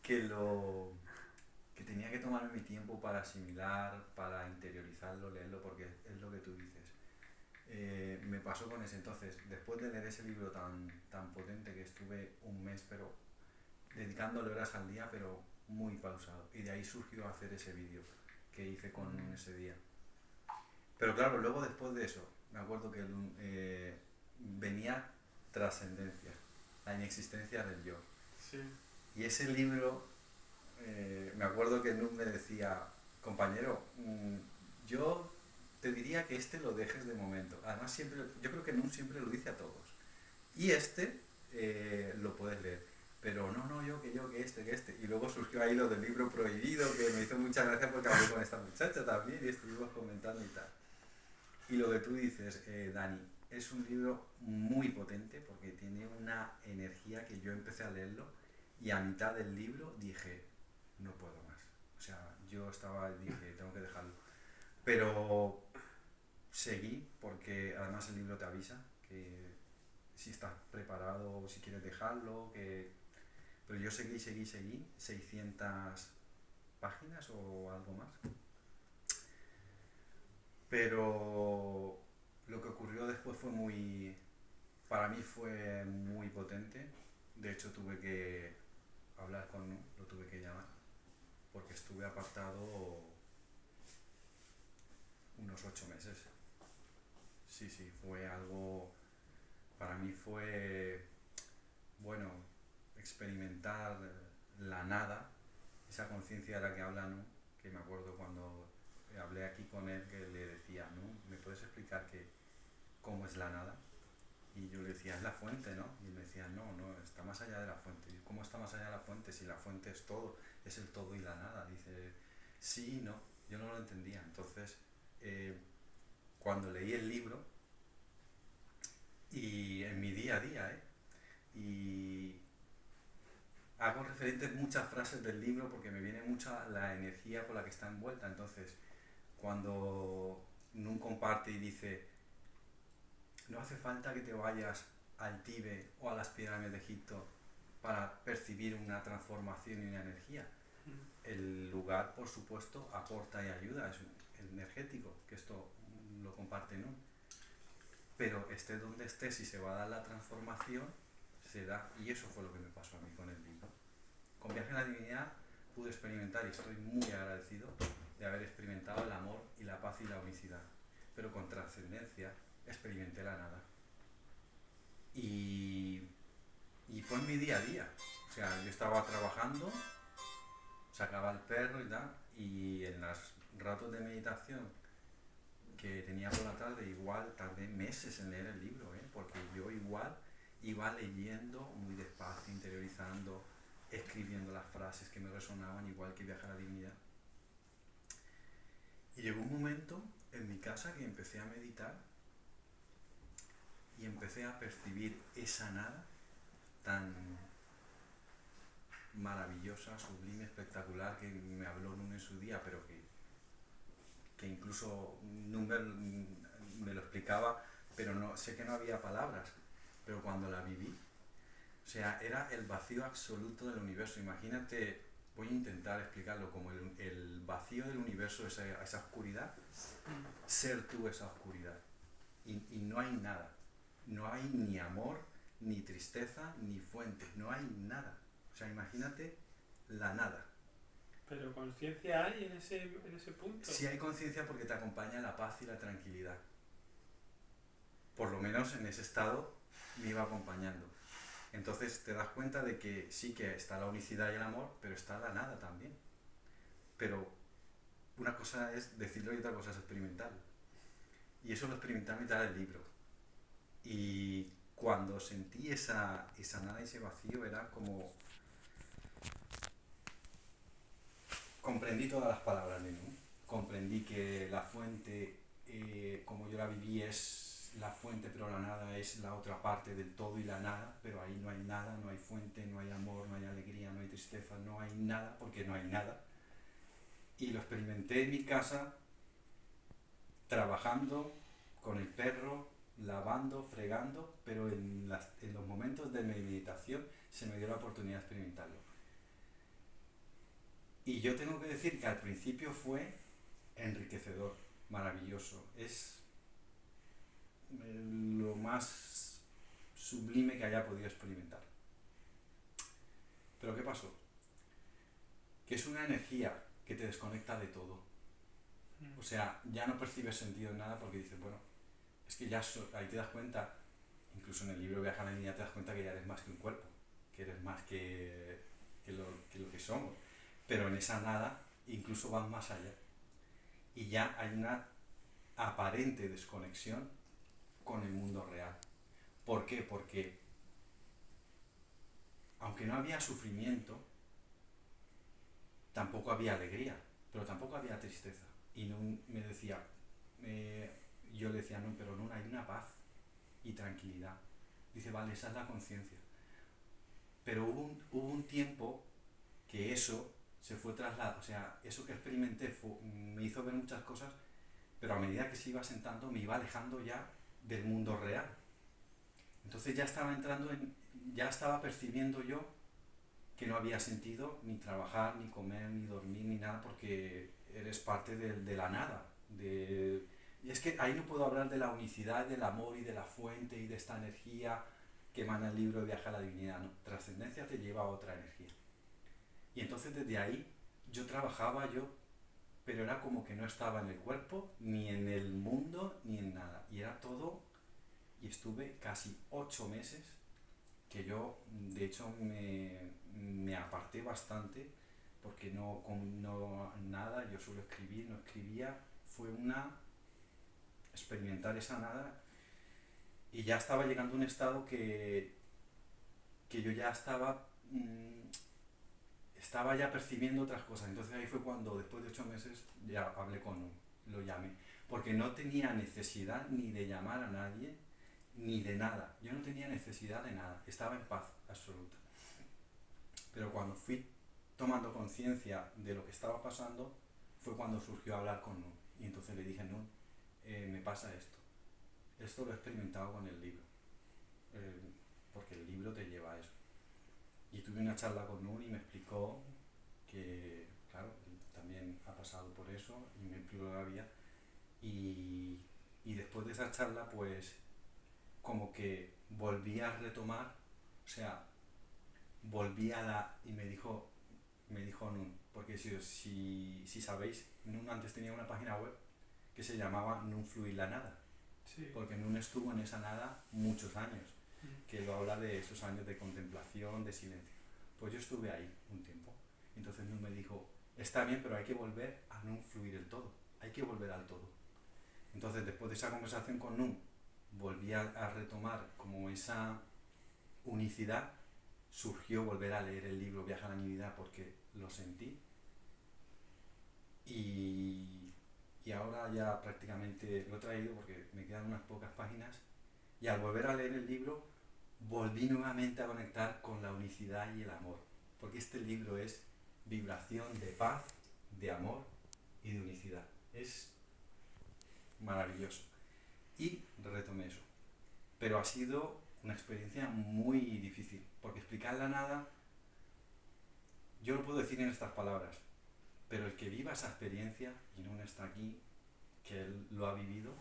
que lo que tenía que tomarme mi tiempo para asimilar, para interiorizarlo, leerlo, porque es lo que tú dices. Me pasó con ese entonces, después de leer ese libro tan potente que estuve un mes, pero dedicándole horas al día, pero muy pausado. Y de ahí surgió hacer ese vídeo que hice con ese día. Pero claro, luego después de eso, me acuerdo que venía trascendencia, la inexistencia del yo. Sí. Y ese libro, me acuerdo que Nun me decía, compañero, yo te diría que este lo dejes de momento. Además, siempre, yo creo que Nun siempre lo dice a todos. Y este lo puedes leer. Pero no, no, que este, que este. Y luego surgió ahí lo del libro prohibido, que me hizo mucha gracia porque hablé con esta muchacha también y estuvimos comentando y tal. Y lo que tú dices, Dani, es un libro muy potente porque tiene una energía que yo empecé a leerlo y a mitad del libro dije, no puedo más. O sea, yo estaba, dije, tengo que dejarlo. Pero seguí porque además el libro te avisa que si estás preparado o si quieres dejarlo, que... Pero yo seguí, 600 páginas o algo más. Pero lo que ocurrió después fue para mí fue muy potente. De hecho tuve que hablar con Nu, lo tuve que llamar, porque estuve apartado unos 8 meses. Sí, sí, fue algo, para mí fue, bueno, experimentar la nada, esa conciencia de la que habla Nu, que me acuerdo cuando hablé aquí con él, que le decía, Nu, ¿me puedes explicar cómo es la nada? Y yo le decía, es la fuente, ¿no? Y él me decía, no, no, está más allá de la fuente. Y ¿cómo está más allá de la fuente si la fuente es todo? Es el todo y la nada. Dice, sí y no, yo no lo entendía. Entonces, eh, cuando leí el libro, y en mi día a día, y hago referentes muchas frases del libro porque me viene mucha la energía con la que está envuelta. Entonces, cuando Nun comparte y dice, no hace falta que te vayas al Tíbet o a las pirámides de Egipto para percibir una transformación y una energía. El lugar, por supuesto, aporta y ayuda, es energético, que esto lo comparte, ¿no? Pero esté donde esté, si se va a dar la transformación, se da. Y eso fue lo que me pasó a mí con el libro. Con Viaje a la Divinidad pude experimentar, y estoy muy agradecido de haber experimentado el amor y la paz y la unicidad. Pero con trascendencia experimenté la nada. Y, y fue en mi día a día. O sea, yo estaba trabajando, sacaba el perro y tal, y en los ratos de meditación que tenía por la tarde, igual tardé meses en leer el libro, porque yo igual iba leyendo muy despacio, interiorizando, escribiendo las frases que me resonaban, igual que Viajar a la Divinidad. Y llegó un momento en mi casa que empecé a meditar y empecé a percibir esa nada tan maravillosa, sublime, espectacular, que me habló Nun en su día, pero que incluso Nun me lo explicaba, pero no sé que no había palabras, pero cuando la viví, o sea, era el vacío absoluto del universo. Imagínate, voy a intentar explicarlo como el vacío del universo, esa oscuridad, ser tú esa oscuridad. Y no hay nada, no hay ni amor, ni tristeza, ni fuente, no hay nada. O sea, imagínate la nada. Pero conciencia hay en ese punto. Si hay conciencia porque te acompaña la paz y la tranquilidad. Por lo menos en ese estado me iba acompañando. Entonces te das cuenta de que sí que está la unicidad y el amor, pero está la nada también. Pero una cosa es decirlo y otra cosa es experimentarlo. Y eso lo experimenté a mitad del libro. Y cuando sentí esa nada y ese vacío era como... Comprendí todas las palabras de Nu. Comprendí que la fuente, como yo la viví, es la fuente, pero la nada es la otra parte del todo y la nada, pero ahí no hay nada, no hay fuente, no hay amor, no hay alegría, no hay tristeza, no hay nada, porque no hay nada. Y lo experimenté en mi casa, trabajando con el perro, lavando, fregando, pero en los momentos de meditación se me dio la oportunidad de experimentarlo. Y yo tengo que decir que al principio fue enriquecedor, maravilloso. Es lo más sublime que haya podido experimentar. Pero ¿qué pasó? Que es una energía que te desconecta de todo. O sea, ya no percibes sentido en nada porque dices, bueno, es que ya ahí te das cuenta, incluso en el libro Viaja a la Línea te das cuenta que ya eres más que un cuerpo, que eres más que lo que somos. Pero en esa nada incluso vas más allá. Y ya hay una aparente desconexión con el mundo real. ¿Por qué? Porque aunque no había sufrimiento, tampoco había alegría, pero tampoco había tristeza. Y no me decía, yo le decía, no, pero no, hay una paz y tranquilidad. Dice, vale, esa es la conciencia. Pero hubo un tiempo que eso se fue trasladado, o sea, eso que experimenté me hizo ver muchas cosas, pero a medida que se iba sentando me iba alejando ya del mundo real. Entonces ya estaba ya estaba percibiendo yo que no había sentido ni trabajar, ni comer, ni dormir, ni nada, porque eres parte de la nada. Y es que ahí no puedo hablar de la unicidad, del amor y de la fuente y de esta energía que emana el libro de Viaje a la Divinidad. No, trascendencia te lleva a otra energía. Y entonces desde ahí yo trabajaba, pero era como que no estaba en el cuerpo, ni en el mundo, ni en nada. Y era todo, y estuve casi 8 meses que yo, de hecho, me aparté bastante porque no nada, yo suelo escribir, no escribía, fue experimentar esa nada y ya estaba llegando a un estado que yo ya estaba ya percibiendo otras cosas. Entonces ahí fue cuando, después de 8 meses, ya hablé lo llamé, porque no tenía necesidad ni de llamar a nadie, ni de nada. Yo no tenía necesidad de nada, estaba en paz absoluta. Pero cuando fui tomando conciencia de lo que estaba pasando, fue cuando surgió hablar con Nun. Y entonces le dije, Nun, me pasa esto. Esto lo he experimentado con el libro. Porque el libro te lleva a eso. Y tuve una charla con Nun y me explicó que, claro, él también ha pasado por eso y me explicó la vida. Y después de esa charla, pues, como que volví a retomar, o sea, y me dijo Nun, porque si sabéis, Nun antes tenía una página web que se llamaba Nun Fluir la Nada, Sí. porque Nun estuvo en esa nada muchos años, que lo habla de esos años de contemplación, de silencio. Pues yo estuve ahí un tiempo, entonces Nun me dijo, está bien, pero hay que volver a Nun Fluir el todo, hay que volver al todo. Entonces después de esa conversación con Nun, volví a retomar como esa unicidad. Surgió volver a leer el libro Viaje a la Divinidad porque lo sentí y ahora ya prácticamente lo he traído porque me quedan unas pocas páginas y al volver a leer el libro volví nuevamente a conectar con la unicidad y el amor, porque este libro es vibración de paz, de amor y de unicidad. Es maravilloso y retomé eso, pero ha sido una experiencia muy difícil porque explicar la nada yo lo puedo decir en estas palabras, pero el que viva esa experiencia, y no está aquí, que él lo ha vivido,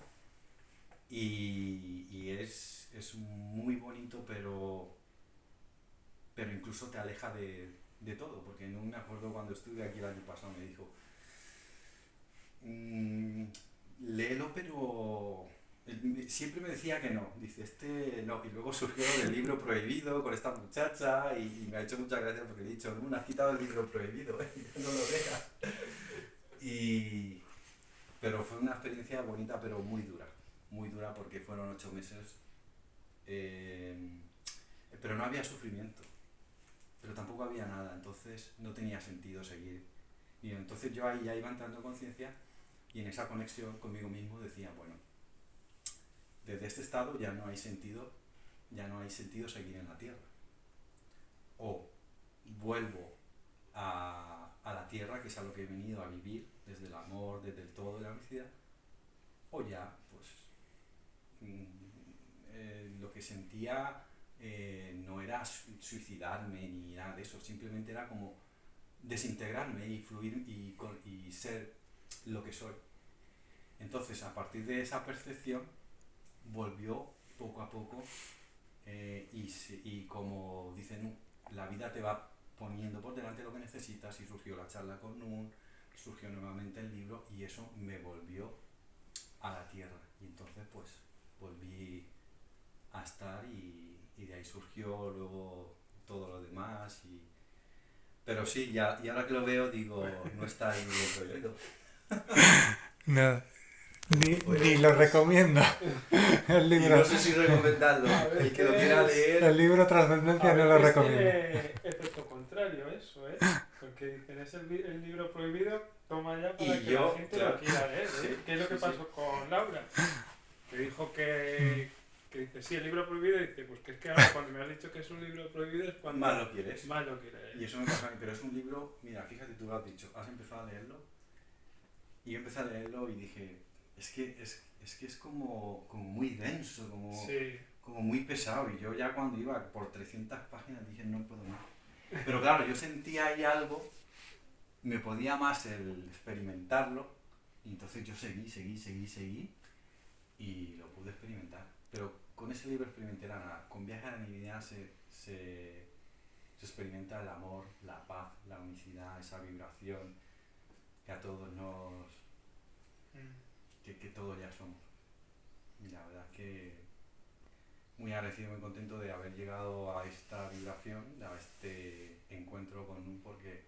y es muy bonito, pero incluso te aleja de todo, porque no me acuerdo cuando estuve aquí el año pasado, me dijo, léelo, pero siempre me decía que no, dice, no, y luego surgió el libro prohibido con esta muchacha y me ha hecho muchas gracias porque he dicho, no, has quitado el libro prohibido, no lo dejas. Pero fue una experiencia bonita, pero muy dura porque fueron 8 meses, pero no había sufrimiento, pero tampoco había nada, entonces no tenía sentido seguir. Y entonces yo ahí ya iba entrando en conciencia y en esa conexión conmigo mismo decía, bueno, desde este estado ya no hay sentido seguir en la Tierra. O vuelvo a la Tierra, que es a lo que he venido a vivir, desde el amor, desde el todo de la unicidad, o ya, pues, lo que sentía no era suicidarme ni nada de eso, simplemente era como desintegrarme y fluir y ser lo que soy. Entonces, a partir de esa percepción, volvió poco a poco y como dicen, la vida te va poniendo por delante lo que necesitas y surgió la charla con Nun, surgió nuevamente el libro y eso me volvió a la tierra. Y entonces pues volví a estar y de ahí surgió luego todo lo demás. Pero sí, ya, y ahora que lo veo digo, no está ahí bien prohibido. No, ni Pues, lo recomiendo. El y libro, no sé si recomendarlo. A El que lo quiera veces- leer. el libro A Trascendencia no lo veces recomiendo. tiene efecto contrario eso, ¿eh? Porque dicen, es el libro prohibido, toma ya para Y que yo, la gente claro, lo quiera leer, ¿eh? sí, ¿Qué es lo que sí, pasó con Laura? Que dijo que dice, sí, el libro prohibido, y dice, pues que es que ahora cuando me has dicho que es un libro prohibido es cuando más lo quieres. más lo quiere leer. Y eso me pasa a mí, pero es un libro, mira, fíjate, tú lo has dicho, has empezado a leerlo y yo empecé a leerlo y dije, es que es como muy denso, Sí. como muy pesado y yo ya cuando iba por 300 páginas dije, no puedo más. Pero claro, yo sentía ahí algo, me podía más el experimentarlo y entonces yo seguí y lo pude experimentar. Pero con ese libro experimenté nada, con Viaje a la Divinidad se experimenta el amor, la paz, la unicidad, esa vibración que a todos que todos ya somos. Y la verdad es que muy agradecido, muy contento de haber llegado a esta vibración, a este encuentro con Nun, porque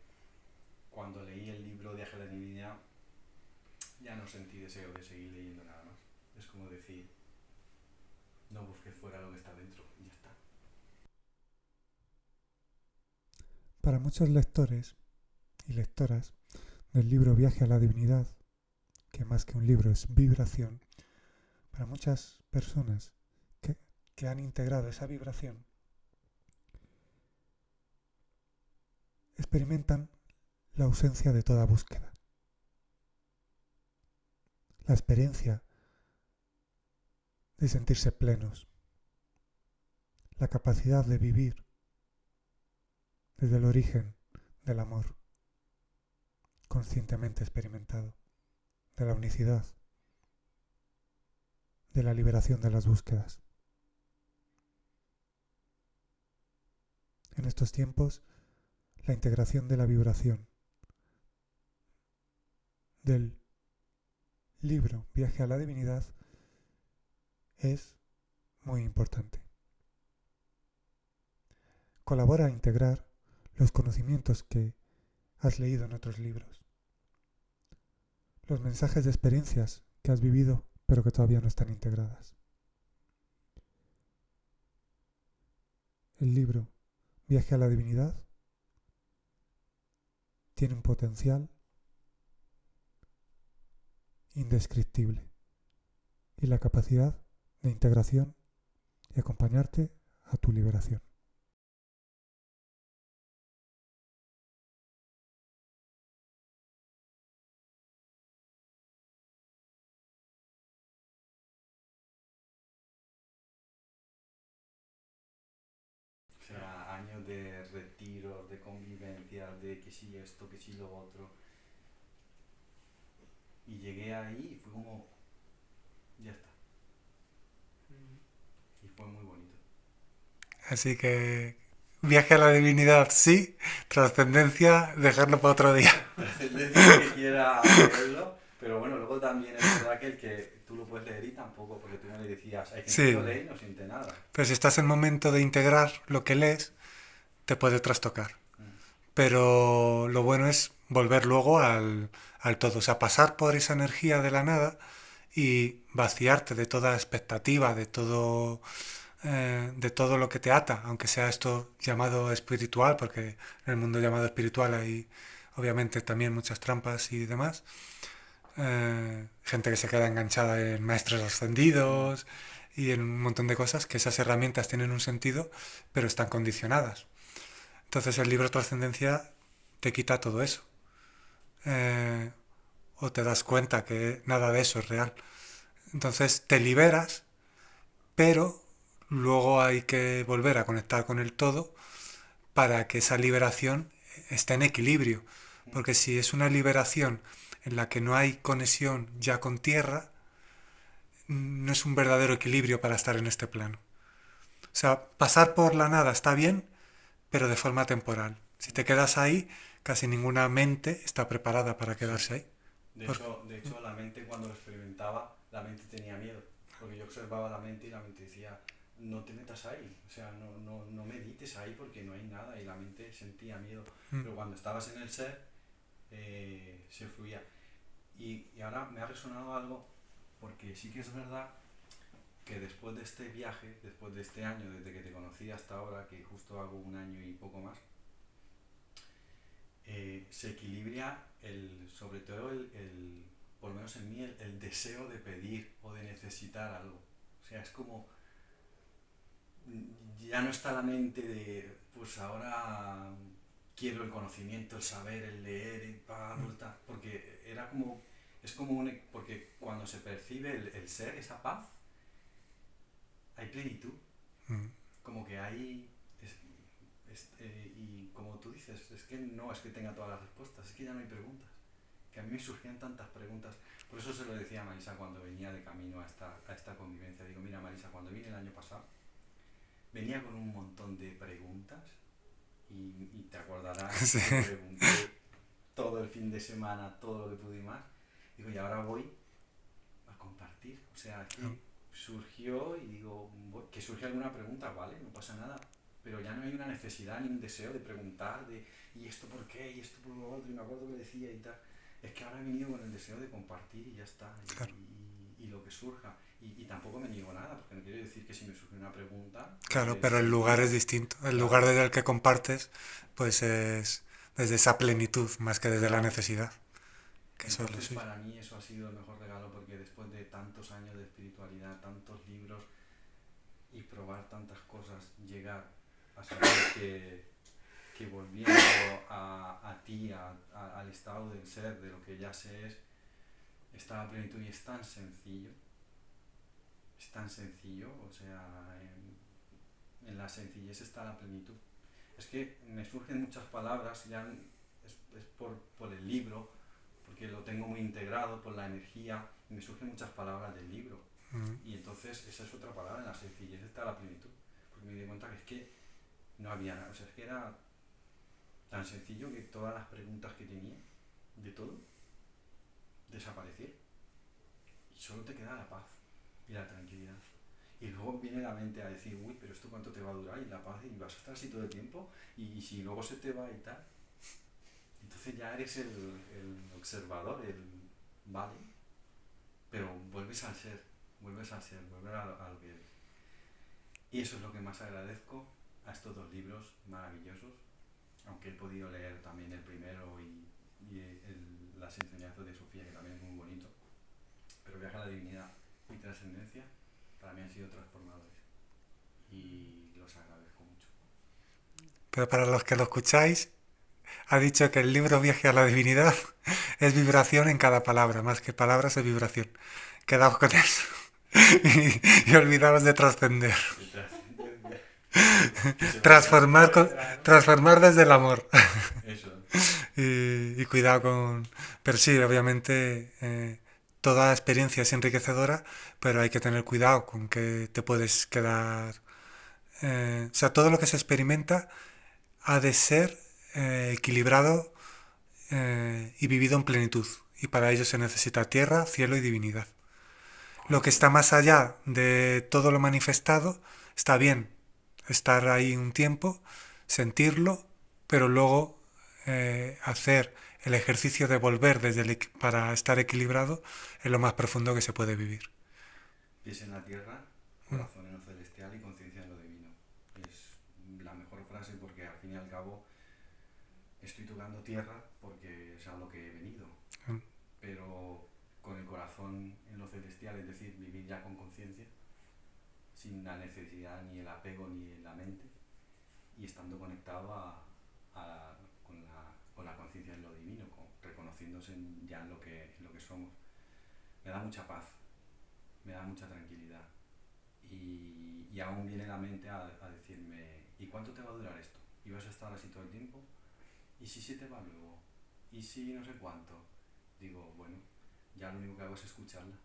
cuando leí el libro Viaje a la Divinidad ya no sentí deseo de seguir leyendo nada más. Es como decir, no busques fuera lo que está dentro y ya está. Para muchos lectores y lectoras del libro Viaje a la Divinidad, que más que un libro es vibración, para muchas personas que han integrado esa vibración, experimentan la ausencia de toda búsqueda. La experiencia de sentirse plenos, la capacidad de vivir desde el origen del amor, conscientemente experimentado, de la unicidad, de la liberación de las búsquedas. En estos tiempos, la integración de la vibración del libro Viaje a la Divinidad es muy importante. Colabora a integrar los conocimientos que has leído en otros libros, los mensajes de experiencias que has vivido pero que todavía no están integradas. El libro Viaje a la Divinidad tiene un potencial indescriptible y la capacidad de integración y acompañarte a tu liberación. O sea, años de retiros, de convivencia, de que sí esto, que sí lo otro. Y llegué ahí y fue como, ya está. Y fue muy bonito. Así que Viaje a la Divinidad sí, Trascendencia dejarlo para otro día. Trascendencia que quiera leerlo, pero bueno, luego también es verdad que el que tú lo puedes leer y tampoco, porque tú no le decías, hay gente Sí. que lo lee y no siente nada. Pero si estás en momento de integrar lo que lees, te puede trastocar. Pero lo bueno es volver luego al todo, o sea, pasar por esa energía de la nada y vaciarte de toda expectativa, de todo lo que te ata, aunque sea esto llamado espiritual, porque en el mundo llamado espiritual hay obviamente también muchas trampas y demás. Gente que se queda enganchada en maestros ascendidos y en un montón de cosas, que esas herramientas tienen un sentido, pero están condicionadas. Entonces el libro Trascendencia te quita todo eso. O te das cuenta que nada de eso es real. Entonces te liberas, pero luego hay que volver a conectar con el todo para que esa liberación está en equilibrio. Porque si es una liberación en la que no hay conexión ya con tierra, no es un verdadero equilibrio para estar en este plano. O sea, pasar por la nada está bien, pero de forma temporal. Si te quedas ahí, casi ninguna mente está preparada para Sí. quedarse ahí. De hecho, la mente cuando lo experimentaba, la mente tenía miedo. Porque yo observaba la mente y la mente decía, no te metas ahí, o sea, no medites ahí porque no hay nada y la mente sentía miedo. Pero cuando estabas en el ser, se fluía. Y ahora me ha resonado algo porque sí que es verdad que después de este viaje, después de este año, desde que te conocí hasta ahora, que justo hago un año y poco más, se equilibra sobre todo por lo menos en mí, el deseo de pedir o de necesitar algo. O sea, es como, ya no está la mente de, pues ahora quiero el conocimiento, el saber, el leer, porque era como, es como porque cuando se percibe el ser, esa paz, hay plenitud, Mm. como que hay, y como tú dices, es que no es que tenga todas las respuestas, es que ya no hay preguntas, que a mí me surgían tantas preguntas, por eso se lo decía a Marisa cuando venía de camino a esta convivencia, digo, mira Marisa, cuando vine el año pasado, venía con un montón de preguntas y te acordarás Sí. que pregunté todo el fin de semana, todo lo que pude y más, digo, y ahora voy a compartir, o sea, que surgió y digo, que surge alguna pregunta, vale, no pasa nada, pero ya no hay una necesidad ni un deseo de preguntar de ¿y esto por qué? ¿Y esto por lo otro? Y me acuerdo que decía y tal. Es que ahora he venido con el deseo de compartir y ya está. Claro. Y lo que surja. Y tampoco me niego nada, porque no quiero decir que si me surge una pregunta, Claro, pero el sí, lugar es distinto. El lugar claro, desde el que compartes, pues es desde esa plenitud más que desde la claro. necesidad. Que eso es lo Entonces suyo. para mí eso ha sido el mejor regalo porque después de tantos años de espiritualidad, tantos libros y probar tantas cosas, llegar a saber que volviendo a ti, al estado del ser, de lo que ya se está la plenitud y es tan sencillo, o sea, en la sencillez está la plenitud. Es que me surgen muchas palabras, ya es por el libro, porque lo tengo muy integrado, por la energía, y me surgen muchas palabras del libro. Y entonces esa es otra palabra, en la sencillez está la plenitud. Porque me di cuenta que es que no había nada, o sea, es que era tan sencillo que todas las preguntas que tenía, de todo, desaparecieron. Y solo te queda la paz y la tranquilidad. Y luego viene la mente a decir, uy, pero esto cuánto te va a durar y la paz y vas a estar así todo el tiempo y si luego se te va y tal. Entonces ya eres el observador, vale, pero vuelves al ser, vuelves a lo que eres. Y eso es lo que más agradezco a estos dos libros maravillosos, aunque he podido leer también el primero y las enseñanzas de Sofía, que también es muy bonito. Pero Viaje a la Divinidad y Trascendencia para mí han sido transformadores y los agradezco mucho. Pero para los que lo escucháis, ha dicho que el libro Viaje a la Divinidad es vibración en cada palabra, más que palabras es vibración. Quedaos con eso. y olvidaos de trascender. Y Trascendencia, que se me Transformar, Letra, ¿no? transformar desde el amor. eso. Y cuidado con... Pero sí, obviamente toda experiencia es enriquecedora, pero hay que tener cuidado con que te puedes quedar... o sea, todo lo que se experimenta ha de ser equilibrado y vivido en plenitud. Y para ello se necesita tierra, cielo y divinidad. Lo que está más allá de todo lo manifestado está bien estar ahí un tiempo, sentirlo, pero luego hacer el ejercicio de volver para estar equilibrado es lo más profundo que se puede vivir. Pies en la tierra, corazón en lo celestial y conciencia en lo divino. Es la mejor frase porque al fin y al cabo estoy tocando tierra porque es a lo que he venido. Pero con el corazón en lo celestial, es decir, vivir ya con conciencia, sin la necesidad ni el apego ni la mente, y estando conectado con la conciencia en lo divino, reconociéndose ya en lo que somos. Me da mucha paz, me da mucha tranquilidad. Y aún viene la mente a decirme, ¿y cuánto te va a durar esto? ¿Y vas a estar así todo el tiempo? ¿y si se te va luego? ¿Y si no sé cuánto? Digo, bueno, ya lo único que hago es escucharla,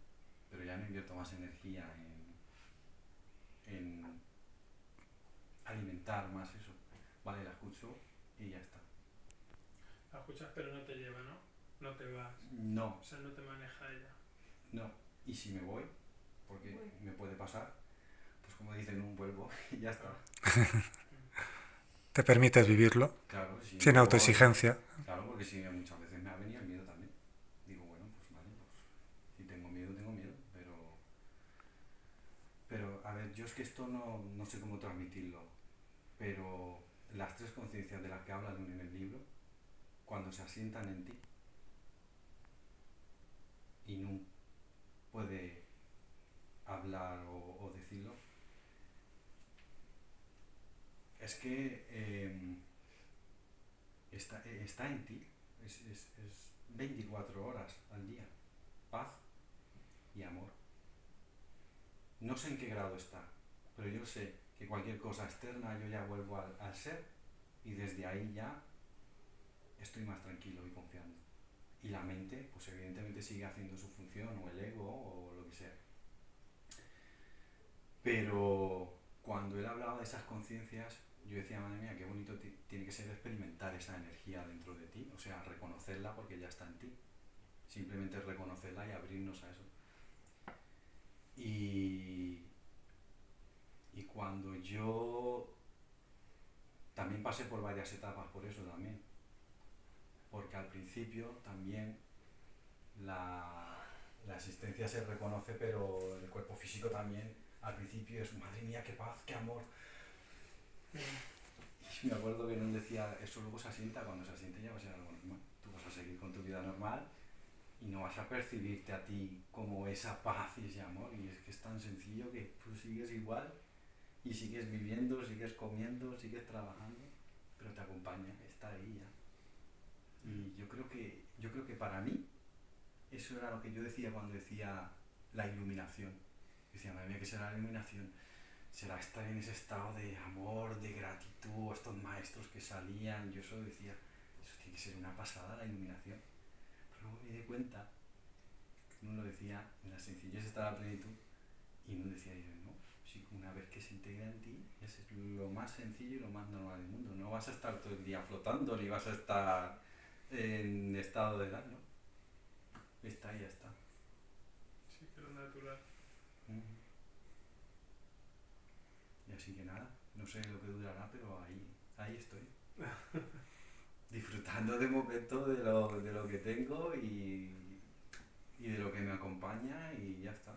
pero ya no invierto más energía en alimentar más eso. Vale, la escucho y ya está. La escuchas pero no te lleva, ¿no? No te vas. No, O sea, no te maneja ella. no. Y si me voy, porque me puede pasar, pues como dicen, un vuelvo y ya está. Te permites vivirlo, Claro, si sin me voy, autoexigencia. claro, porque si muchas veces me ha venido el miedo también. Digo, bueno, pues vale, pues si tengo miedo, pero a ver, yo es que esto no sé cómo transmitirlo, pero las tres conciencias de las que hablan en el libro, cuando se asientan en ti, y no puede hablar o decirlo, es que está en ti, es 24 horas al día, paz y amor. No sé en qué grado está, pero yo sé que cualquier cosa externa yo ya vuelvo al ser y desde ahí ya estoy más tranquilo y confiando. Y la mente, pues evidentemente sigue haciendo su función, o el ego, o lo que sea. Pero cuando él hablaba de esas conciencias, yo decía, madre mía, qué bonito tiene que ser experimentar esa energía dentro de ti, o sea, reconocerla porque ya está en ti. Simplemente reconocerla y abrirnos a eso. Y cuando yo también pasé por varias etapas por eso también, porque al principio también la existencia se reconoce, pero el cuerpo físico también al principio es, madre mía, qué paz, qué amor. Y me acuerdo que no decía, eso luego se asienta, cuando se asiente ya va a ser algo normal. Tú vas a seguir con tu vida normal y no vas a percibirte a ti como esa paz y ese amor. Y es que es tan sencillo que tú sigues igual y sigues viviendo, sigues comiendo, sigues trabajando, pero te acompaña, está ahí ya. Y yo creo que para mí eso era lo que yo decía cuando decía la iluminación. Decía, madre mía, ¿qué será la iluminación? Será estar en ese estado de amor, de gratitud, estos maestros que salían. Yo solo decía, eso tiene que ser una pasada, la iluminación. Pero luego me di cuenta que uno lo decía, en la sencillez está la plenitud, y uno decía, no, si una vez que se integra en ti, es lo más sencillo y lo más normal del mundo. No vas a estar todo el día flotando, ni vas a estar en estado de edad, ¿no? Está ahí, ya está. Sí, pero natural. Y así que nada, no sé lo que durará, pero ahí estoy. Disfrutando de momento de lo que tengo y de lo que me acompaña y ya está.